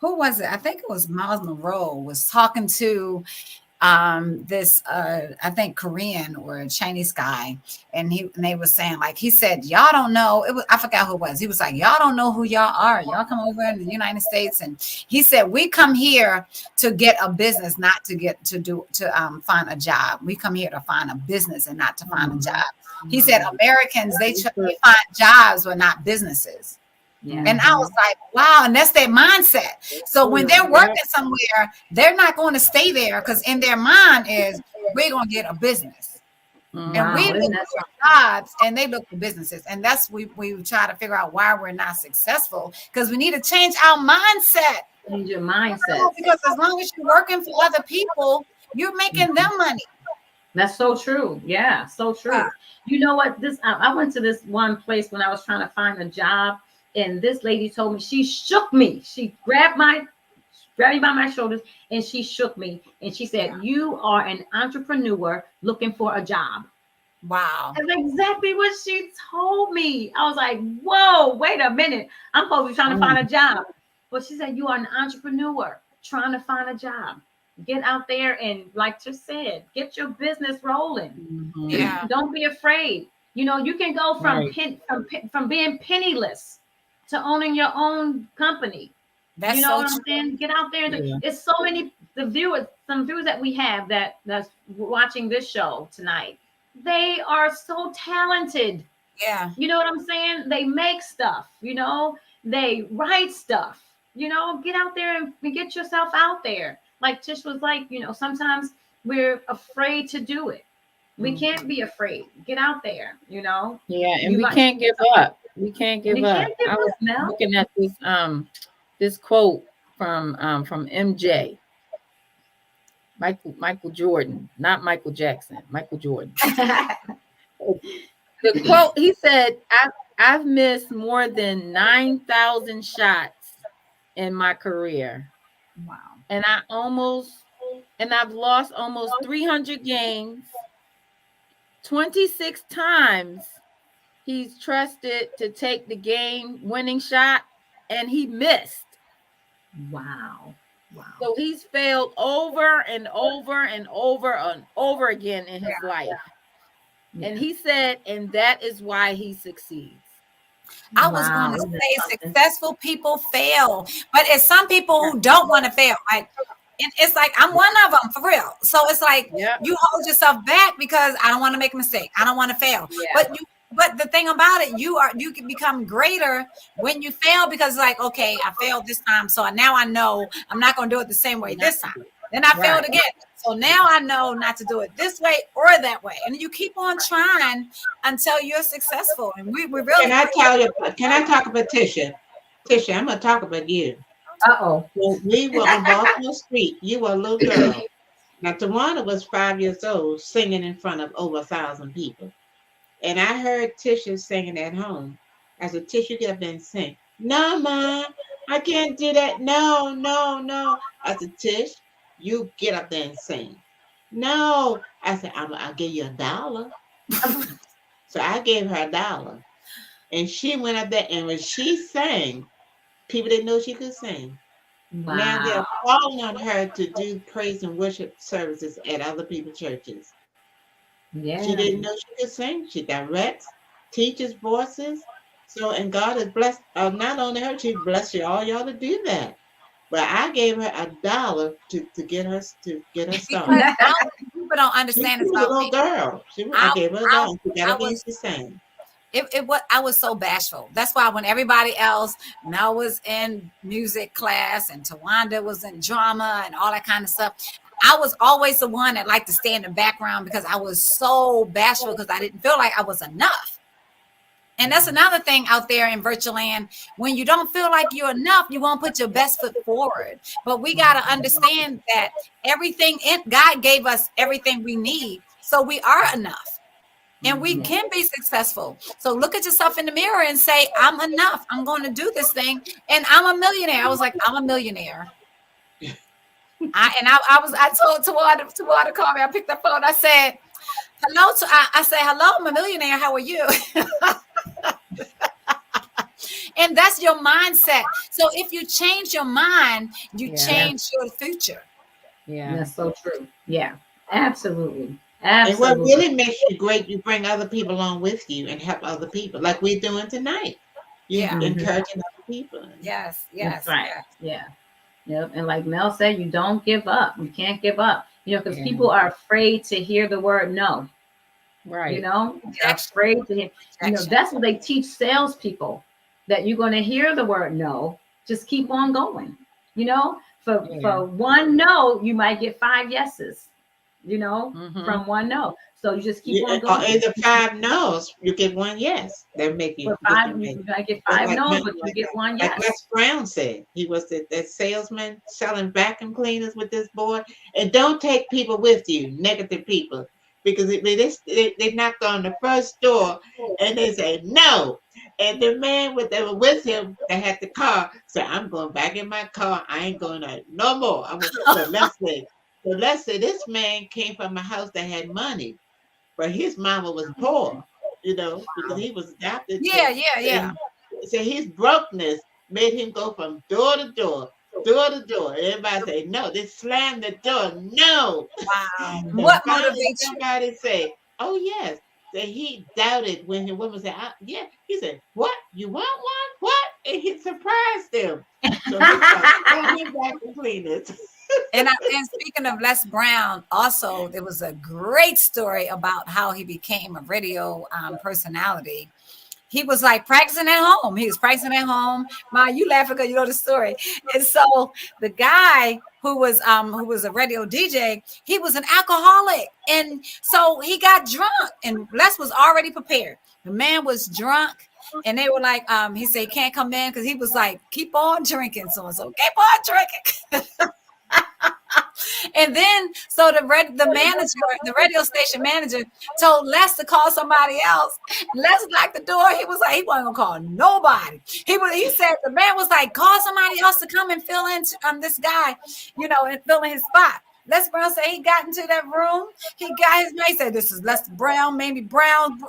who was it? I think it was Miles Monroe was talking to this I think Korean or Chinese guy, and they was saying, like, he said, y'all don't know, it was, I forgot who it was, he was like, y'all don't know who y'all are, y'all come over in the United States, and he said, we come here to get a business, not to get to find a job. We come here to find a business and not to find a job. He said Americans, they find jobs but not businesses. Yeah. And I was like, wow, and that's their mindset. So when they're working somewhere, they're not going to stay there, because in their mind is, we're going to get a business. And we look for jobs and they look for businesses. And that's we try to figure out why we're not successful, because we need to change our mindset. Change your mindset. Because as long as you're working for other people, you're making them money. That's so true. Yeah, so true. You know what? I went to this one place when I was trying to find a job. And this lady told me, she shook me. She grabbed me by my shoulders and she shook me. And she said, you are an entrepreneur looking for a job. Wow. That's exactly what she told me. I was like, whoa, wait a minute. I'm supposed to be trying to find a job. But she said, you are an entrepreneur trying to find a job. Get out there and, like you said, get your business rolling. Yeah. Don't be afraid. You know, you can go from from being penniless to owning your own company. That's, you know so what I'm saying? Get out there. It's so many some viewers that we have that's watching this show tonight. They are so talented. Yeah. You know what I'm saying? They make stuff, you know, they write stuff, you know, get out there and get yourself out there. Like Tish was like, you know, sometimes we're afraid to do it. We can't be afraid. Get out there, you know? Yeah, and we can't give up. We can't give up. I was looking at this quote from MJ. Michael Jordan, not Michael Jackson, Michael Jordan. The quote, he said, I've missed more than 9,000 shots in my career. Wow. And I've lost almost 300 games. 26 times he's trusted to take the game-winning shot, and he missed. Wow. So he's failed over and over and over and over again in his life. Yeah. And he said, and that is why he succeeds. I was going to say successful people fail, but it's some people who don't want to fail. Like, and it's like, I'm one of them, for real. So it's like, you hold yourself back because I don't want to make a mistake. I don't want to fail. Yeah. But the thing about it, you can become greater when you fail, because like, okay, I failed this time. So now I know I'm not going to do it the same way this time. Then I failed again. So now I know not to do it this way or that way. And you keep on trying until you're successful. And we really. Can I talk about Tisha? Tisha, I'm going to talk about you. Uh-oh. When we were on Baltimore Street, you were a little girl. Now, Tawana was 5 years old, singing in front of over 1,000 people. And I heard Tisha singing at home. I said, Tisha, you get up there and sing. No, Mom, I can't do that. No. I said, Tish, you get up there and sing. No. I said, I'll give you $1. So I gave her $1. And she went up there, and when she sang, people didn't know she could sing. Wow. Now they're calling on her to do praise and worship services at other people's churches. Yeah. She didn't know she could sing. She directs, teaches voices. So, and God has blessed, not only her, she blessed all y'all to do that. But I gave her $1 to get her started. People don't understand. She was a little girl. I gave her $1. She got to be sang. I was so bashful. That's why when everybody else, Mel was in music class and Tawanda was in drama and all that kind of stuff, I was always the one that liked to stay in the background because I was so bashful, because I didn't feel like I was enough. And that's another thing out there in virtual land. When you don't feel like you're enough, you won't put your best foot forward. But we got to understand that God gave us everything we need. So we are enough. And we can be successful. So look at yourself in the mirror and say, I'm enough. I'm going to do this thing. And I'm a millionaire. I was like, I'm a millionaire. I told Tawanda to call me. I picked up the phone. I said, hello, I'm a millionaire. How are you? And that's your mindset. So if you change your mind, you Yeah. change your future. Yeah. That's so true. Yeah, absolutely. And what Absolutely. really makes you great, you bring other people along with you and help other people, like we're doing tonight. You Yeah. encouraging other people. Yes. That's Yes. right. Yes. Yeah. Yep. And like Mel said, you don't give up. You can't give up. Because Yeah. people are afraid to hear the word no. Right. They're Rejection. afraid to hear. Rejection. That's what they teach salespeople, that you're going to hear the word no. Just keep on going. For one no, you might get 5 yeses. From one no. So you just keep on Or going. either 5 no's, you get 1 yes. They make you For look 5, and make. you might get That's 5 like no, men- but you get 1 Like yes. Les Brown said, he was that salesman selling vacuum cleaners with this boy. And don't take people with you, negative people, because they knocked on the first door and they said no. And the man that were with him that had the car said, "I'm going back in my car. I ain't going out no more." So let's say this man came from a house that had money, but his mama was poor, because he was adopted. Yeah. Yeah. Yeah. So his brokenness made him go from door to door, door to door. Everybody say no. They slam the door. No. Wow. And What finally motivates you? somebody say, "Oh yes." So he doubted when the woman said, "Yeah." He said, "What? You want one? What?" And he surprised them. So he started selling vacuum cleaners. And speaking of Les Brown, also there was a great story about how he became a radio personality. He was like practicing at home. He was practicing at home. Ma, you laughing because you know the story. And so the guy who was a radio DJ, he was an alcoholic, and so he got drunk. And Les was already prepared. The man was drunk. And they were like, he said he can't come in because he was like, keep on drinking, so keep on drinking. And then so the radio station manager told Les to call somebody else. Les locked the door. He was like, he wasn't gonna call nobody. He said the man was like, call somebody else to come and fill in this guy, and fill in his spot. Les Brown said he got into that room. He got his mate, said, "This is Les Brown, Mamie Brown,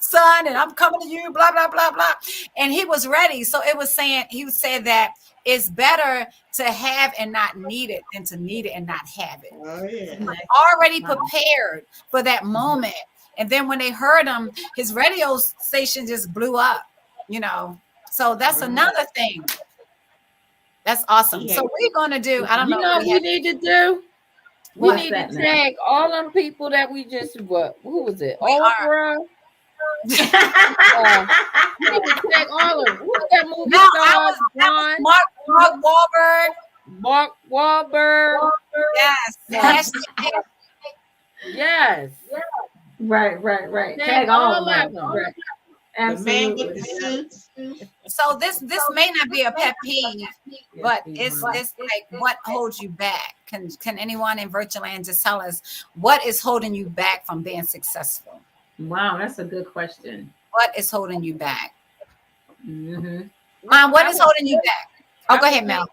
son, and I'm coming to you, blah, blah, blah, blah." And he was ready. So he said that it's better to have and not need it than to need it and not have it. Oh yeah. He was already prepared for that moment. And then when they heard him, his radio station just blew up, So that's another thing. That's awesome. Yeah. So we're going to do, I don't know. What we need to do? We What's need that to now? tag all them people that we just who was it? We are. Oprah. We need to tag all of them. Who was that movie No, star? that was Mark Wahlberg. Mark Wahlberg. Yes. Yes. Hashtag. Yes. Right. Tag Tag all all of of them. them. Right. The man with Absolutely. the suits. So this may not be a pet peeve, but it's like what holds you back. Can anyone in virtual land just tell us what is holding you back from being successful? Wow, that's a good question. What is holding you back? Mm-hmm. Mom, what is holding you back? Oh, go ahead, Mel.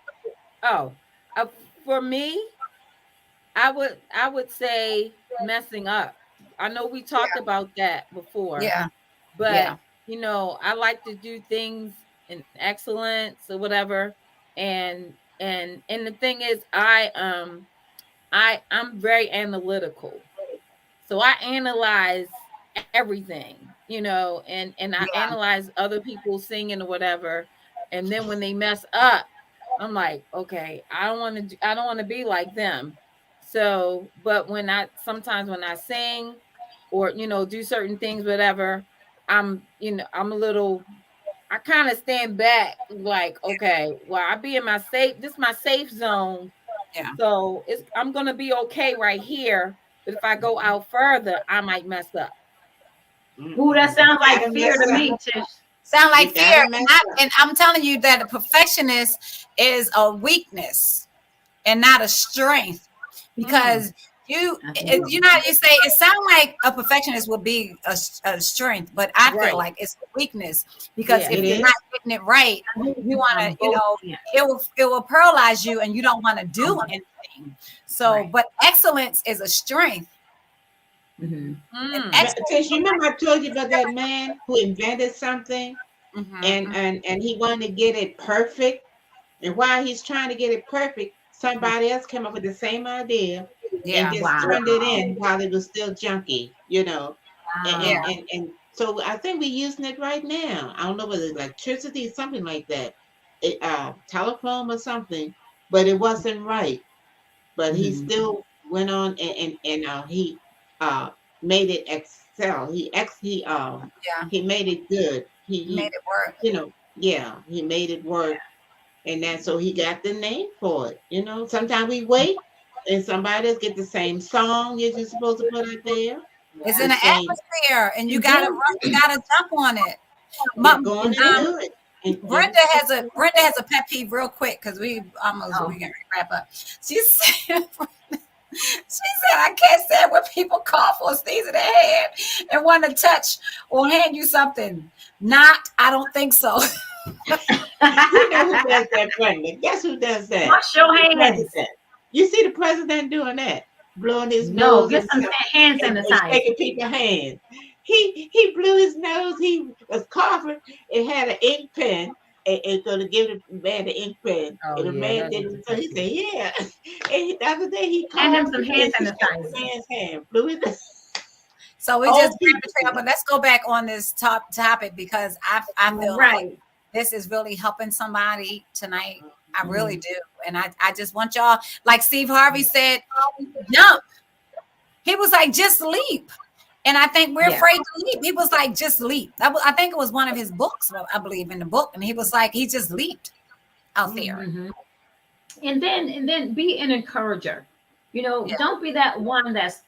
For me, I would say messing up. I know we talked about that before. Yeah. But Yeah. I like to do things in excellence or whatever. And the thing is, I'm very analytical. So I analyze everything, and I analyze other people singing or whatever. And then when they mess up, I'm like, okay, I don't want to be like them. So, but sometimes when I sing or, do certain things, whatever, I'm a little, I kind of stand back like, okay, well, I be in this is my safe zone. Yeah. So I'm going to be okay right here. But if I go out further, I might mess up. Ooh, that sounds like fear to me, Tish. Sound like You gotta fear. mess And I'm telling you that a perfectionist is a weakness and not a strength, because you say it sounds like a perfectionist would be a strength, but I Right. feel like it's a weakness, because Yeah, if it you're is. not getting it right, you want to, it will paralyze you and you don't want to do anything. So, Right. but excellence is a strength. Mm-hmm. Tish, you remember I told you about that man who invented something and he wanted to get it perfect. And while he's trying to get it perfect, somebody else came up with the same idea and Yeah. just Wow. turned it in while it was still junky, you know. And Yeah. so I think we're using it right now. I don't know whether it's electricity, something like that, telephone or something, but it wasn't right. But he Mhm. still went on and he uh made it excel. Yeah. He made it good. Made He it work. you know, yeah, he made it work, and that so he got the name for it. You know, sometimes we wait and somebody else get the same song you're just supposed to put out there, It's the in the same. atmosphere, and you And gotta then, run, you gotta jump on it. Yeah, go on and Um, do it. And Brenda has a pet peeve real quick because we oh, can wrap up. She said I can't stand when people cough or sneeze in their hand and want to touch or hand you something. Not, I don't think so. you know who does that, Brenda? Guess who does that? wash your The hands. president. You see the president doing that, blowing his No, nose get and some stuff, hand and sanitizer. shaking people's hands. He blew his nose. He was coughing. It had an ink pen. And going to give the man the ink pen. Oh And the yeah, man that is didn't. So he effective. said, "Yeah." And the other day he Hand him coughed some and hand he shook sanitizer. the man's hand, blew his So we just old grab the people. trail, but let's go back on this topic because I feel like Right. this is really helping somebody tonight. I really Mhm. do. And I just want y'all, like Steve Harvey said, jump. He was like, just leap. And I think we're Yeah. afraid to leap. He was like, just leap. I think it was one of his books, I believe, in the book. And he was like, he just leaped out there. Mhm. And then be an encourager. You know, Yeah. don't be that one that's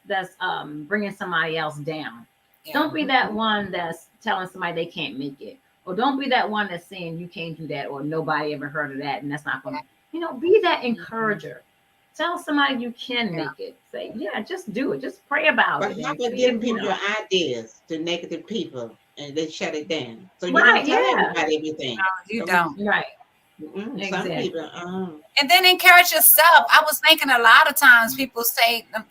bringing somebody else down. Yeah. Don't be that one that's telling somebody they can't make it, or don't be that one that's saying you can't do that, or nobody ever heard of that, and that's not going to. You know, be that encourager. Tell somebody you can Yeah. make it. Say, yeah, just do it. Just pray about But it how and about see if giving you people know. your ideas to negative people and they shut it down? So you don't Right? tell Yeah. everybody everything. You Some, don't. Right. some Exactly. people, And then encourage yourself. I was thinking a lot of times people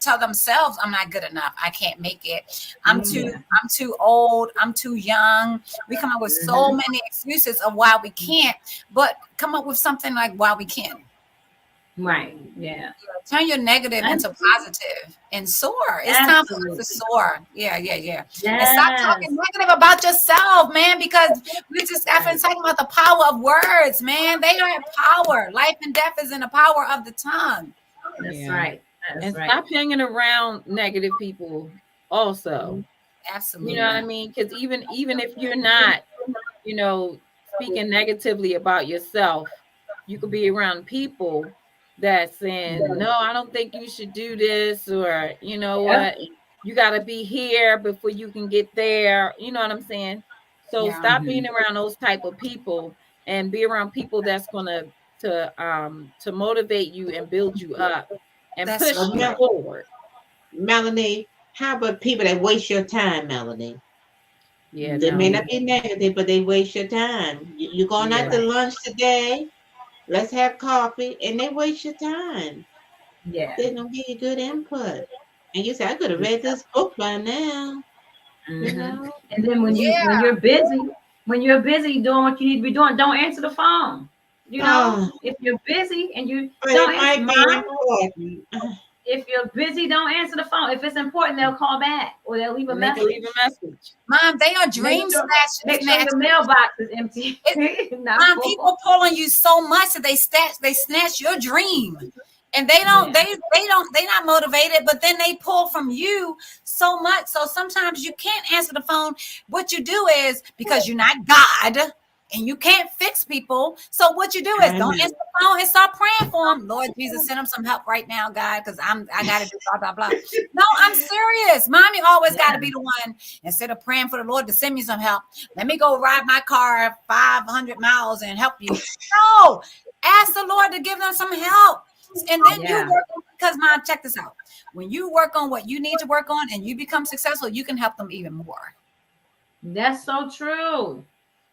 tell themselves, I'm not good enough. I can't make it. I'm Yeah. too old. I'm too young. We come up with so Mhm. many excuses of why we can't, but come up with something like why we can. Right. Yeah. Turn your negative That's into positive and soar. It's time for us to absolutely. soar. Yeah. And stop Yes. talking negative about yourself, man, because we just got finished talking about the power of words, man. They have power. Life and death is in the power of the tongue. That's Yeah. right. That's And right. stop hanging around negative people also. You know what I Absolutely. mean? Because even if you're not, speaking negatively about yourself, you could be around people that's saying, no, I don't think you should do this, or you know Yep. what, you got to be here before you can get there. You know what I'm saying? So Yeah. stop being Mhm. around those type of people and be around people that's gonna to motivate you and build you up and That's push well, you right. forward. Melanie, how about people that waste your time, Melanie? Yeah, They may no. not be negative, but they waste your time. You're going out Yeah. to Right. lunch today. Let's have coffee, and they waste your time. Yeah. They don't give you good input. And you say, I could have read this book by now. You Hmm. know, And then when you Yeah. when you're busy doing what you need to be doing, don't answer the phone. You know, oh, if you're busy and you but it don't answer, might be mom, important. if you're busy, don't answer the phone. If it's important, they'll call back or they'll leave a And they can leave a message. message. Mom, they are Make dream sure snatchers. your mailbox is empty, It, not Mom, full. people pull on you so much that they snatch your dream. And Yeah. they're not motivated, but then they pull from you so much. So sometimes you can't answer the phone. What you do is, because you're not God and you can't fix people. So what you do is I don't know. answer the phone and start praying for them. Lord Jesus, send them some help right now, God, because I gotta do blah blah blah. No, I'm serious. Mommy always got to Yeah. be the one. Instead of praying for the Lord to send me some help, let me go ride my car 500 miles and help you. No, ask the Lord to give them some help. And then you Yeah. work on, because mom, check this out. When you work on what you need to work on and you become successful, you can help them even more. That's so true.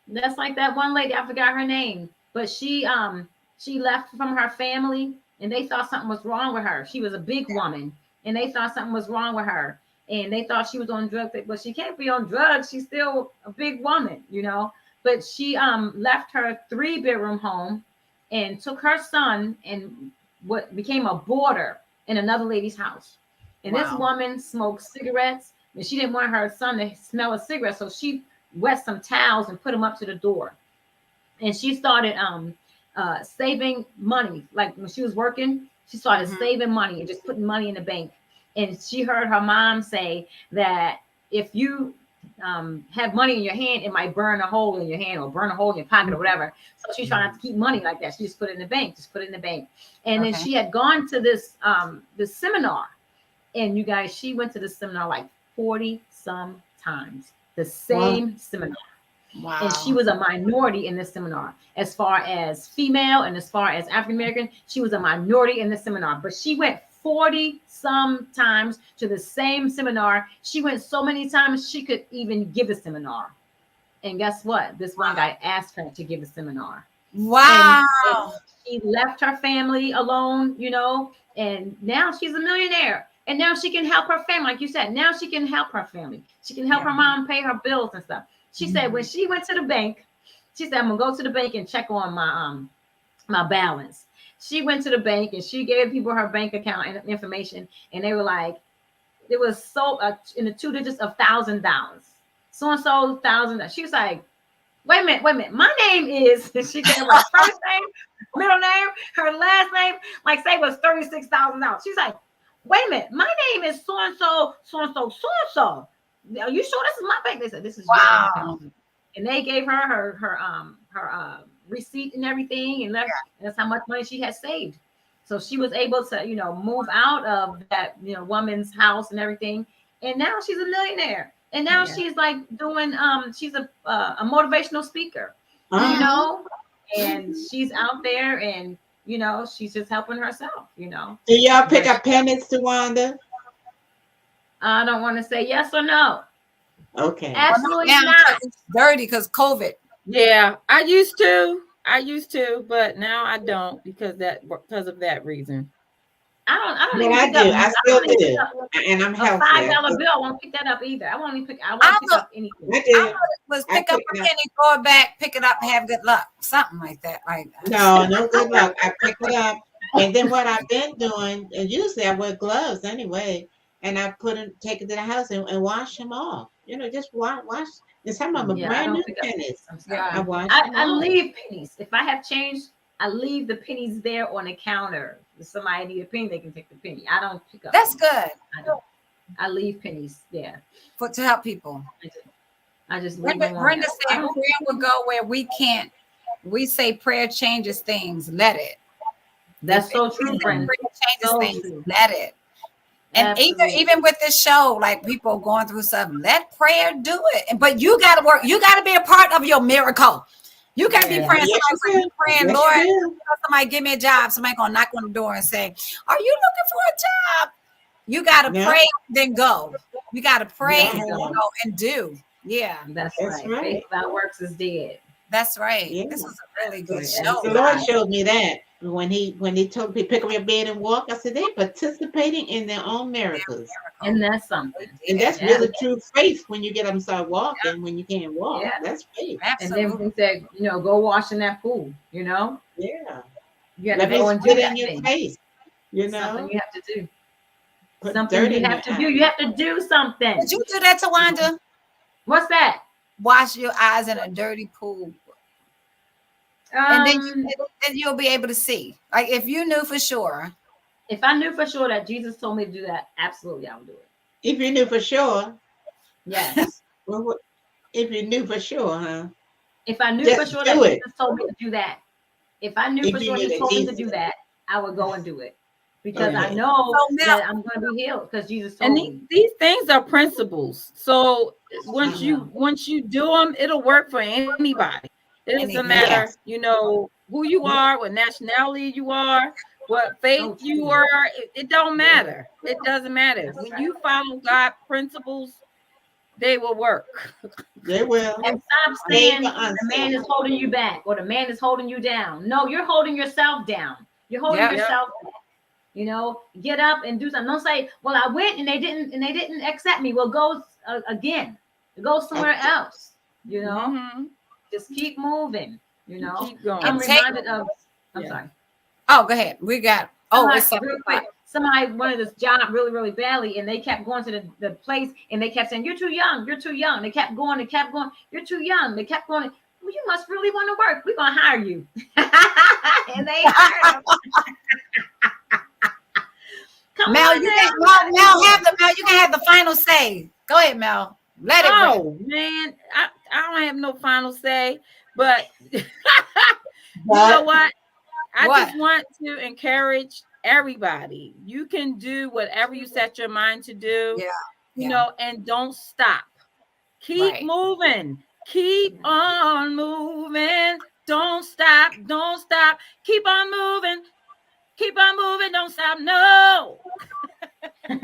That's like that one lady, I forgot her name, but she left from her family and they thought something was wrong with her. She was a big woman and they thought something was wrong with her. And they thought she was on drugs, but she can't be on drugs. She's still a big woman, you know. But she left her 3-bedroom home and took her son and what became a boarder in another lady's house. And this woman smoked cigarettes, and she didn't want her son to smell a cigarette, so she wet some towels and put them up to the door. And she started saving money. Like when she was working, she started saving money and just putting money in the bank. And she heard her mom say that if you have money in your hand, it might burn a hole in your hand or burn a hole in your pocket or whatever. So she's trying not to keep money like that. She just put it in the bank, And then she had gone to this seminar. And you guys, she went to the seminar like 40 some times, the same seminar. Wow. And she was a minority in this seminar. As far as female and as far as African American, she was a minority in the seminar. But she went 40 some times to the same seminar. She went so many times she could even give a seminar. And guess what? This one guy asked her to give a seminar. Wow. And she left her family alone, you know, and now she's a millionaire. And now she can help her family. Like you said, now she can help her family. She can help her mom pay her bills and stuff. She said when she went to the bank, she said, I'm gonna go to the bank and check on my my balance. She went to the bank and she gave people her bank account information, and they were like, it was so in the 2 digits of $1,000. So and so $1,000. She was like, wait a minute. My name is, she gave her first name, middle name, her last name, like say it was $36,000. She's like, wait a minute, my name is so and so. Are you sure this is my bank? They said this is your bank account. And they gave her her receipt and everything, and that's how much money she had saved. So she was able to, you know, move out of that, you know, woman's house and everything. And now she's a millionaire. And now she's like doing she's a motivational speaker, you know, and she's out there and, you know, she's just helping herself, you know. Do y'all pick up pennies, Tawanda? I don't want to say yes or no. Okay. Absolutely Now not. it's dirty because COVID. Yeah, I used to, but now I don't because of that reason. I don't But even I pick do. up. I still do. And I'm A healthy. $5 bill. I won't pick that up either. I won't pick up anything. I do. Was pick up a penny, throw it back, pick it up, have good luck. Something like that. Like No good luck. I pick it up. And then what I've been doing, and usually I wear gloves anyway, and I take it to the house and wash them off. You know, just wash. And some of them are brand new pennies. I leave pennies. If I have change, I leave the pennies there on the counter. If somebody need a penny, they can take the penny. I don't pick up. That's good. I leave pennies there to help people. I just Brenda said prayer will go where we can't. We say prayer changes things. Let it. That's so true, Brenda. Prayer changes things. Let it. And even with this show, like people going through something, let prayer do it. But you got to work. You got to be a part of your miracle. You got to be praying. Somebody praying, Lord, somebody give me a job. Somebody gonna knock on the door and say, "Are you looking for a job?" You got to pray, then go. You got to pray and go and do. Yeah, that's right. Faith without works is dead. That's right. Yeah. This was a really good show. The Lord showed me that when he told me to pick up your bed and walk. I said they're participating in their own miracles, and that's something. And that's really true faith when you get them start walking when you can't walk. Yeah. That's faith. Absolutely. And then he said, you know, go wash in that pool. You know. Yeah. You have to go and do that in your face. You know. Something you have to do. Something you have to do. You have to do something. Did you do that, Tawanda? What's that? Wash your eyes in a dirty pool. And then you'll be able to see. Like if you knew for sure. If I knew for sure that Jesus told me to do that, absolutely I would do it. If you knew for sure. Yes. Well, if you knew for sure, huh? If I knew for sure that Jesus told me to do that. If I knew for sure he told me to do that, I would go and do it. Because I know that I'm going to be healed because Jesus told me. These things are principles. So once you do them, it'll work for anybody. It doesn't matter, you know, who you are, what nationality you are, what faith you are. It don't matter. It doesn't matter. When you follow God's principles, they will work. They will. And stop saying the man is holding you back or the man is holding you down. No, you're holding yourself down. You're holding yourself back. You know, get up and do something. Don't say, "Well, I went and they didn't accept me." Well, go again. Go somewhere else. You know, just keep moving. You know, Keep going. I'm And take- reminded of. I'm Yeah. sorry. Oh, go ahead. We got. Oh, it's Real quick. Somebody wanted this job really, really badly, and they kept going to the place, and they kept saying, "You're too young. You're too young." They kept going. They kept going. You're too young. They kept going. Well, you must really want to work. We're gonna hire you. And they hired him. Come Mel, on you now. can Mel, you can have the final say. Go ahead, Mel. Let it rip. Oh man, I don't have no final say, but you But know what? I What? just want to encourage everybody. You can do whatever you set your mind to do. Yeah, You yeah. know, and don't stop. Keep Right. moving. Keep on moving. Don't stop. Don't stop. Keep on moving. Keep on moving. Don't stop. No. Thank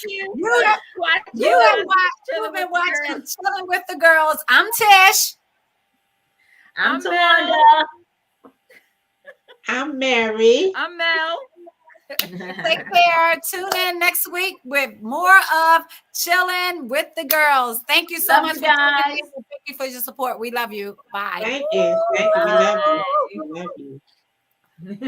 you. You have been watching Chilling with the Girls. I'm Tish. I'm Mel. Tawanda. I'm Mary. I'm Mel. Take care. Tune in next week with more of Chilling with the Girls. Thank you so Love much you for tuning guys. in. Thank you for your support. We love you. Bye. Thank you. Thank you. We love you. We love you.